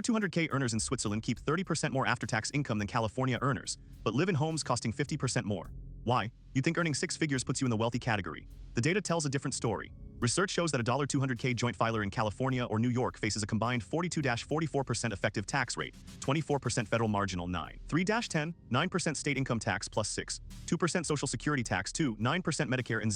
$200K earners in Switzerland keep 30% more after-tax income than California earners, but live in homes costing 50% more. Why? You'd think earning six figures puts you in the wealthy category. The data tells a different story. Research shows that a $200K joint filer in California or New York faces a combined 42-44% effective tax rate, 24% federal marginal 3-10, 9% state income tax plus 6, 2% social security tax 2, 9% Medicare and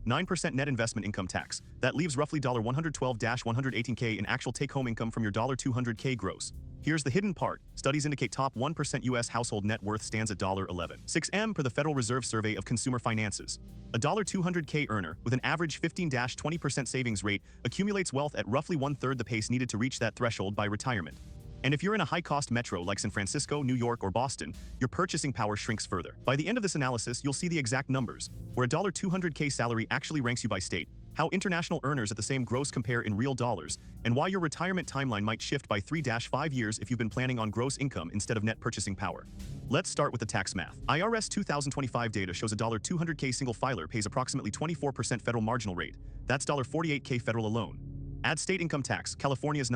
9% net investment income tax. That leaves roughly $112-118K in actual take-home income from your $200K gross. Here's the hidden part. Studies indicate top 1% U.S. household net worth stands at $11.6M per the Federal Reserve Survey of Consumer Finances. A $200K earner with an average 15-20% savings rate accumulates wealth at roughly one-third the pace needed to reach that threshold by retirement. And if you're in a high-cost metro like San Francisco, New York, or Boston, your purchasing power shrinks further. By the end of this analysis, you'll see the exact numbers, where a $200K salary actually ranks you by state, how international earners at the same gross compare in real dollars, and why your retirement timeline might shift by 3-5 years if you've been planning on gross income instead of net purchasing power. Let's start with the tax math. IRS 2025 data shows a $200K single filer pays approximately 24% federal marginal rate. That's $48K federal alone. Add state income tax, California's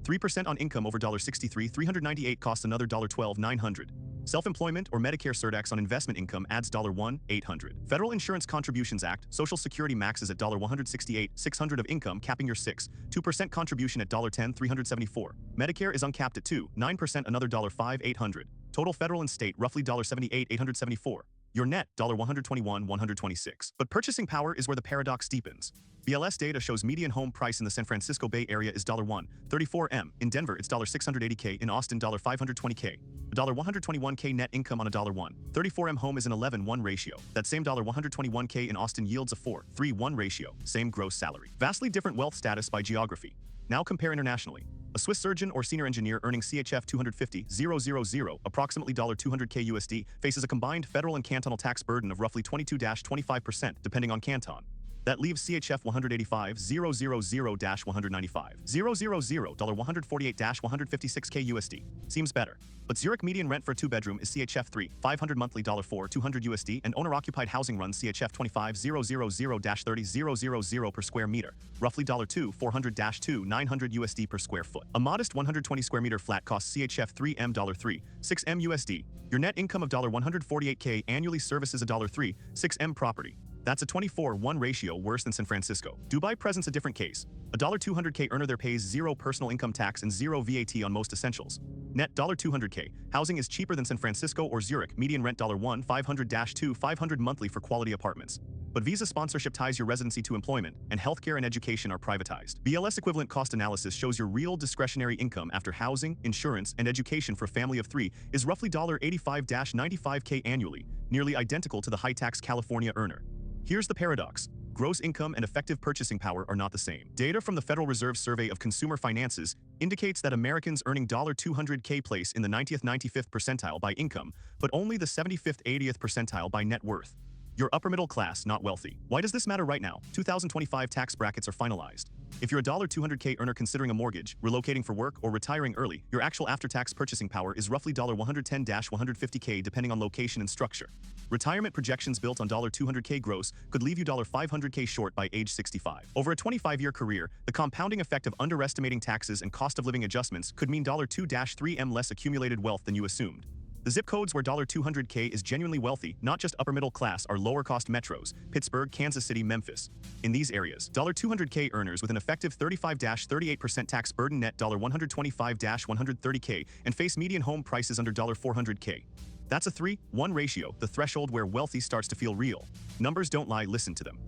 3% on income over $63,398 costs another $12,900. Self-employment or Medicare surtax on investment income adds $1,800. Federal Insurance Contributions Act, Social Security maxes at $168,600 of income, capping your 2% contribution at $10,374. Medicare is uncapped at 9% another $5,800. Total federal and state roughly $78,874. Your net $121,126. But purchasing power is where the paradox deepens. BLS data shows median home price in the San Francisco Bay Area is $134M. In Denver, it's $630K. In Austin, $520K. $121K net income on a $134M home is an 11:1 ratio. That same $121K in Austin yields a 4:3:1 ratio. Same gross salary. Vastly different wealth status by geography. Now compare internationally. A Swiss surgeon or senior engineer earning CHF 250,000, approximately $200K USD, faces a combined federal and cantonal tax burden of roughly 22-25%, depending on canton. That leaves CHF 185,000-195,000, $148-156K USD. Seems better. But Zurich median rent for a two-bedroom is CHF 3,500 monthly $4,200 USD, and owner-occupied housing runs CHF 25,000-30,000 per square meter, roughly $2,400-2,900 USD per square foot. A modest 120 square meter flat costs CHF 3,6M USD. Your net income of $148K annually services a $6M property. That's a 24:1 ratio worse than San Francisco. Dubai presents a different case. A $200K earner there pays 0 personal income tax and 0 VAT on most essentials. Net $200K. Housing is cheaper than San Francisco or Zurich. Median rent $1,500-2,500 monthly for quality apartments. But visa sponsorship ties your residency to employment, and healthcare and education are privatized. BLS equivalent cost analysis shows your real discretionary income after housing, insurance, and education for a family of 3 is roughly $85-95K annually, nearly identical to the high-tax California earner. Here's the paradox. Gross income and effective purchasing power are not the same. Data from the Federal Reserve Survey of Consumer Finances indicates that Americans earning $200K place in the 90th 95th percentile by income, but only the 75th 80th percentile by net worth. You're upper middle class, not wealthy. Why does this matter right now? 2025 tax brackets are finalized. If you're a $200K earner considering a mortgage, relocating for work, or retiring early, your actual after-tax purchasing power is roughly $110-150K depending on location and structure. Retirement projections built on $200K gross could leave you $500K short by age 65. Over a 25-year career, the compounding effect of underestimating taxes and cost of living adjustments could mean $2-3M less accumulated wealth than you assumed. The zip codes where $200K is genuinely wealthy, not just upper middle class, are lower-cost metros: Pittsburgh, Kansas City, Memphis. In these areas, $200K earners with an effective 35-38% tax burden net $125-130K and face median home prices under $400K. That's a 3:1 ratio, the threshold where wealthy starts to feel real. Numbers don't lie, listen to them.